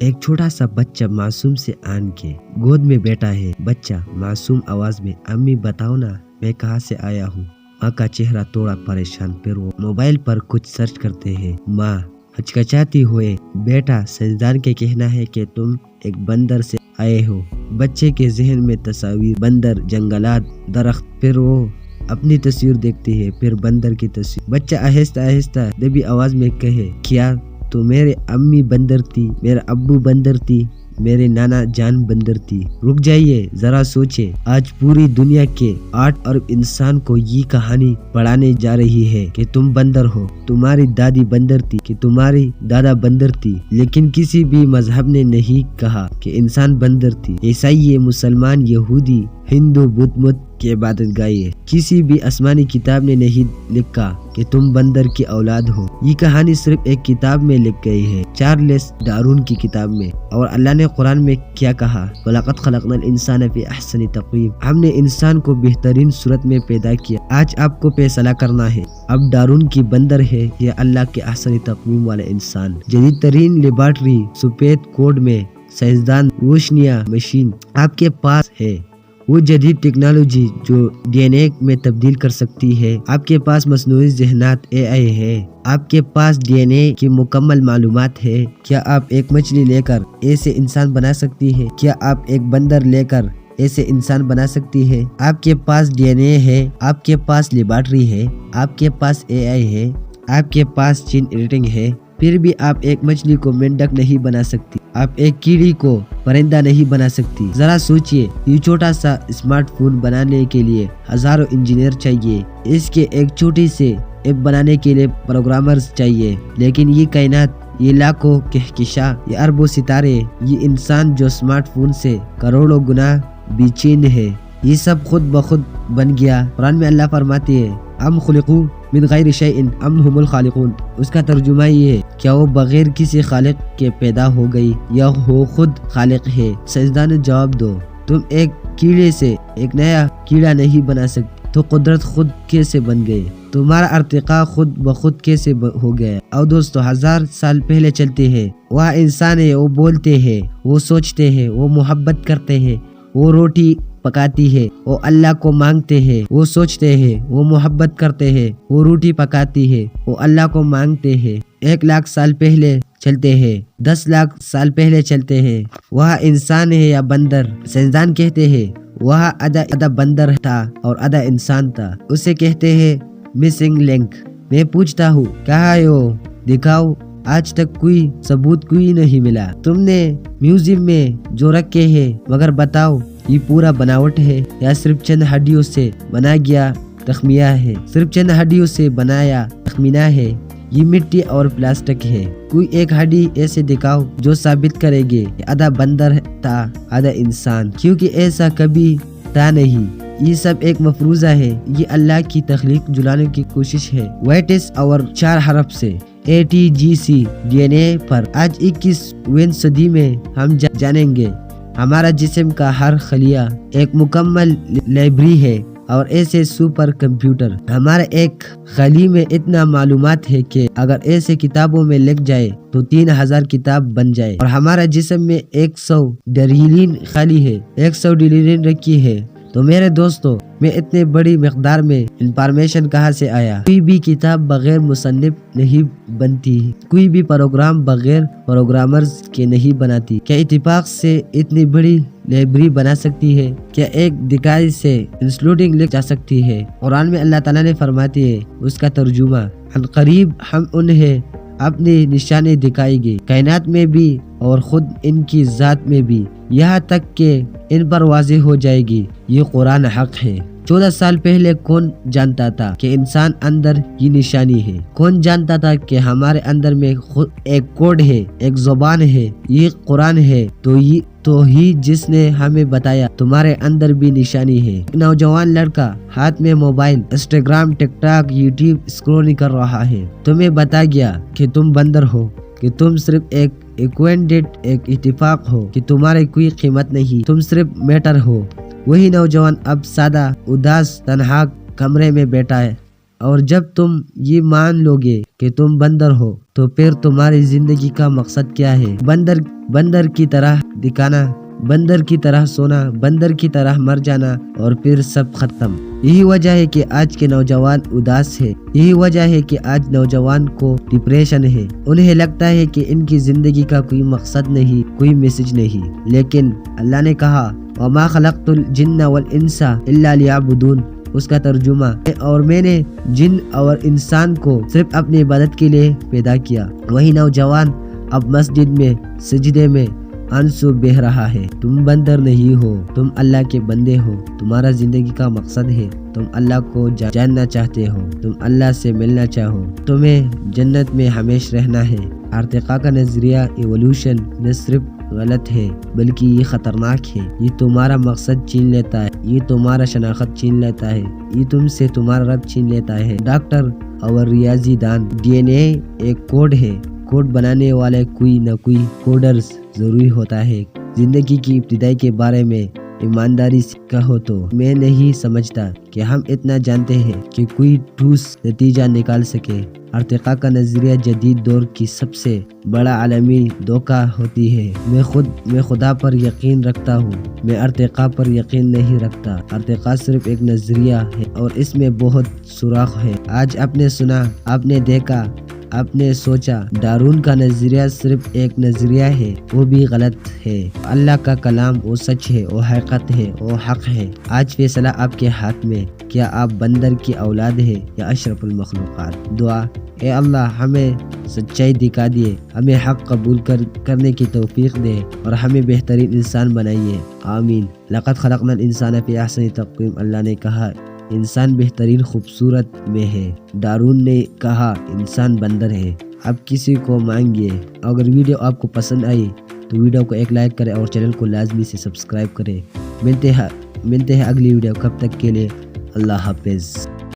ایک چھوٹا سا بچہ معصوم سے آن کے گود میں بیٹھا ہے۔ بچہ معصوم آواز میں امی بتاؤ نا میں کہاں سے آیا ہوں۔ ماں کا چہرہ تھوڑا پریشان، پھر وہ موبائل پر کچھ سرچ کرتے ہیں۔ ماں ہچکچاتی ہوئے بیٹا سائنسدان کے کہنا ہے کہ تم ایک بندر سے آئے ہو۔ بچے کے ذہن میں تصاویر، بندر، جنگلات، درخت، پھر وہ اپنی تصویر دیکھتی ہے، پھر بندر کی تصویر۔ بچہ آہستہ آہستہ دبی آواز میں کہے کیا تو میرے امی بندر تھی، میرا ابو بندر تھی، میرے نانا جان بندر تھی۔ رک جائیے، ذرا سوچے، آج پوری دنیا کے 8 ارب انسان کو یہ کہانی پڑھانے جا رہی ہے کہ تم بندر ہو، تمہاری دادی بندر تھی کہ تمہاری دادا بندر تھی، لیکن کسی بھی مذہب نے نہیں کہا کہ انسان بندر تھی۔ عیسائی، مسلمان، یہودی، ہندو، بدھ مت کی عبادت گاہ ہے۔ کسی بھی آسمانی کتاب نے نہیں لکھا کہ تم بندر کی اولاد ہو۔ یہ کہانی صرف ایک کتاب میں لکھ گئی ہے، چارلس ڈارون کی کتاب میں۔ اور اللہ نے قرآن میں کیا کہا؟ وَلَقَدْ خَلَقْنَا الْإِنسَانَ فِي أَحْسَنِ تَقْوِيمٍ۔ ہم نے انسان کو بہترین صورت میں پیدا کیا۔ آج آپ کو فیصلہ کرنا ہے، اب ڈارون کی بندر ہے یا اللہ کے احسن تقویم والا انسان۔ جدید ترین لیبارٹری، سفید کوڈ میں سائنسدان، روشنیاں، مشین آپ کے پاس ہے۔ وہ جدید ٹیکنالوجی جو ڈی این اے میں تبدیل کر سکتی ہے۔ آپ کے پاس مصنوعی ذہنات AI ہے۔ آپ کے پاس ڈی این اے کی مکمل معلومات ہے۔ کیا آپ ایک مچھلی لے کر ایسے انسان بنا سکتی ہے؟ کیا آپ ایک بندر لے کر ایسے انسان بنا سکتی ہے؟ آپ کے پاس ڈی این اے ہے، آپ کے پاس لیبارٹری ہے، آپ کے پاس AI ہے، آپ کے پاس جین ایڈیٹنگ ہے، پھر بھی آپ ایک مچھلی کو مینڈک نہیں بنا سکتی، آپ ایک کیڑی کو پرندہ نہیں بنا سکتی۔ ذرا سوچئے، یہ چھوٹا سا اسمارٹ فون بنانے کے لیے ہزاروں انجینئر چاہیے، اس کے ایک چھوٹی سے ایپ بنانے کے لیے پروگرامرز چاہیے، لیکن یہ کائنات، یہ لاکھوں کہکشاں، یہ اربوں ستارے، یہ انسان جو اسمارٹ فون سے کروڑوں گنا بے چین ہے، یہ سب خود بخود بن گیا۔ قرآن میں اللہ فرماتے ہیں ام خلقوا من غیر شیء ام هم الخالقون۔ اس کا ترجمہ یہ ہے، کیا وہ بغیر کسی خالق کے پیدا ہو گئی یا وہ خود خالق ہے؟ سائنسدان نے جواب دو، تم ایک کیڑے سے ایک نیا کیڑا نہیں بنا سکتے، تو قدرت خود کیسے بن گئی؟ تمہارا ارتقاء خود بخود کیسے ہو گیا؟ اور دوستو، 1000 سال پہلے چلتے ہیں، وہ انسان ہے، وہ بولتے ہیں، وہ سوچتے ہیں، وہ محبت کرتے ہیں، وہ روٹی پکاتی ہے، وہ اللہ کو مانگتے ہیں، وہ سوچتے ہیں، وہ محبت کرتے ہیں، وہ روٹی پکاتی ہے، وہ اللہ کو مانگتے ہیں۔ 1 لاکھ سال پہلے چلتے ہیں، 10 لاکھ سال پہلے چلتے ہیں، وہاں انسان ہے یا بندر؟ سائنسدان کہتے ہیں وہاں آدھا بندر تھا اور آدھا انسان تھا، اسے کہتے ہیں مسنگ لنک۔ میں پوچھتا ہوں کہاں ہے وہ؟ دکھاؤ۔ آج تک کوئی ثبوت کوئی نہیں ملا۔ تم نے میوزیم میں جو رکھے ہیں، مگر بتاؤ یہ پورا بناوٹ ہے یا صرف چند ہڈیوں سے بنا گیا تخمینہ ہے؟ صرف چند ہڈیوں سے بنایا تخمینہ ہے، یہ مٹی اور پلاسٹک ہے۔ کوئی ایک ہڈی ایسے دکھاؤ جو ثابت کرے گی کہ آدھا بندر تھا آدھا انسان، کیونکہ ایسا کبھی تھا نہیں۔ یہ سب ایک مفروضہ ہے، یہ اللہ کی تخلیق جلانے کی کوشش ہے۔ وائٹس اور 4 حرف سے ATGC ڈی این اے پر آج 21ویں صدی میں ہم جانیں گے ہمارا جسم کا ہر خلیہ ایک مکمل لائبریری ہے، اور ایسے سپر کمپیوٹر ہمارے ایک خلی میں اتنا معلومات ہے کہ اگر ایسے کتابوں میں لکھ جائے تو 3000 کتاب بن جائے۔ اور ہمارا جسم میں 100 ڈریلین خالی ہے، 100 ڈریلین رکھی ہے۔ تو میرے دوستو، میں اتنے بڑی مقدار میں انفارمیشن کہاں سے آیا؟ کوئی بھی کتاب بغیر مصنف نہیں بنتی، کوئی بھی پروگرام بغیر پروگرامرز کے نہیں بناتی۔ کیا اتفاق سے اتنی بڑی لائبریری بنا سکتی ہے؟ کیا ایک دکائی سے انسلوٹنگ لکھ جا سکتی ہے؟ قرآن میں اللہ تعالیٰ نے فرماتی ہے، اس کا ترجمہ عن قریب ہم انہیں اپنی نشانی دکھائیں گے، کائنات میں بھی اور خود ان کی ذات میں بھی، یہاں تک کہ ان پر واضح ہو جائے گی یہ قرآن حق ہے۔ 14 سال پہلے کون جانتا تھا کہ انسان اندر یہ نشانی ہے؟ کون جانتا تھا کہ ہمارے اندر میں خود ایک کوڈ ہے، ایک زبان ہے، یہ قرآن ہے؟ تو ہی جس نے ہمیں بتایا تمہارے اندر بھی نشانی ہے۔ ایک نوجوان لڑکا ہاتھ میں موبائل، انسٹاگرام، ٹک ٹاک، یوٹیوب اسکرولنگ کر رہا ہے، تمہیں بتا گیا کہ تم بندر ہو، کہ تم صرف ایک ایک اتفاق ہو، کہ تمہاری کوئی قیمت نہیں، تم صرف میٹر ہو۔ وہی نوجوان اب سادہ، اداس، تنہا کمرے میں بیٹھا ہے اور جب تم یہ مان لو گے کہ تم بندر ہو تو پھر تمہاری زندگی کا مقصد کیا ہے؟ بندر کی طرح دکھانا، بندر کی طرح سونا، بندر کی طرح مر جانا اور پھر سب ختم۔ یہی وجہ ہے کہ آج کے نوجوان اداس ہے، یہی وجہ ہے کہ آج نوجوان کو ڈپریشن ہے۔ انہیں لگتا ہے کہ ان کی زندگی کا کوئی مقصد نہیں، کوئی میسج نہیں، لیکن اللہ نے کہا وَمَا خَلَقْتُ الْجِنَّ وَالْإِنسَ إِلَّا لِيَعْبُدُونَ، اس کا ترجمہ ہے اور میں نے جن اور انسان کو صرف اپنی عبادت کے لیے پیدا کیا۔ وہی نوجوان اب مسجد میں سجدے میں آنسو بہہ رہا ہے۔ تم بندر نہیں ہو، تم اللہ کے بندے ہو۔ تمہارا زندگی کا مقصد ہے، تم اللہ کو جاننا چاہتے ہو، تم اللہ سے ملنا چاہو، تمہیں جنت میں ہمیشہ رہنا ہے۔ ارتقاء کا نظریہ ایوولوشن نہ صرف غلط ہے بلکہ یہ خطرناک ہے۔ یہ تمہارا مقصد چھین لیتا ہے، یہ تمہارا شناخت چھین لیتا ہے، یہ تم سے تمہارا رب چھین لیتا ہے۔ ڈاکٹر اور ریاضی دان، ڈی این اے ایک کوڈ ہے، کوڈ بنانے والے کوئی نہ کوئی کوڈرز ضروری ہوتا ہے۔ زندگی کی ابتدائی کے بارے میں ایمانداری سے کہو تو میں نہیں سمجھتا کہ ہم اتنا جانتے ہیں کہ کوئی ٹھوس نتیجہ نکال سکے۔ ارتقاء کا نظریہ جدید دور کی سب سے بڑا عالمی دھوکہ ہوتی ہے۔ میں خدا پر یقین رکھتا ہوں، میں ارتقاء پر یقین نہیں رکھتا۔ ارتقاء صرف ایک نظریہ ہے اور اس میں بہت سوراخ ہے۔ آج آپ نے سنا، آپ نے دیکھا، آپ نے سوچا، ڈارون کا نظریہ صرف ایک نظریہ ہے، وہ بھی غلط ہے۔ اللہ کا کلام وہ سچ ہے، وہ حقیقت ہے، وہ حق ہے۔ آج فیصلہ آپ کے ہاتھ میں، کیا آپ بندر کی اولاد ہے یا اشرف المخلوقات؟ دعا، اے اللہ ہمیں سچائی دکھا دیے، ہمیں حق قبول کرنے کی توفیق دے اور ہمیں بہترین انسان بنائیے، آمین۔ لقد خلقنا الانسان فی احسن تقویم، اللہ نے کہا انسان بہترین خوبصورت میں ہے۔ ڈارون نے کہا انسان بندر ہے۔ اب کسی کو مانگیے۔ اگر ویڈیو آپ کو پسند آئی تو ویڈیو کو ایک لائک کریں اور چینل کو لازمی سے سبسکرائب کریں۔ ملتے ہیں اگلی ویڈیو، کب تک کے لیے اللہ حافظ۔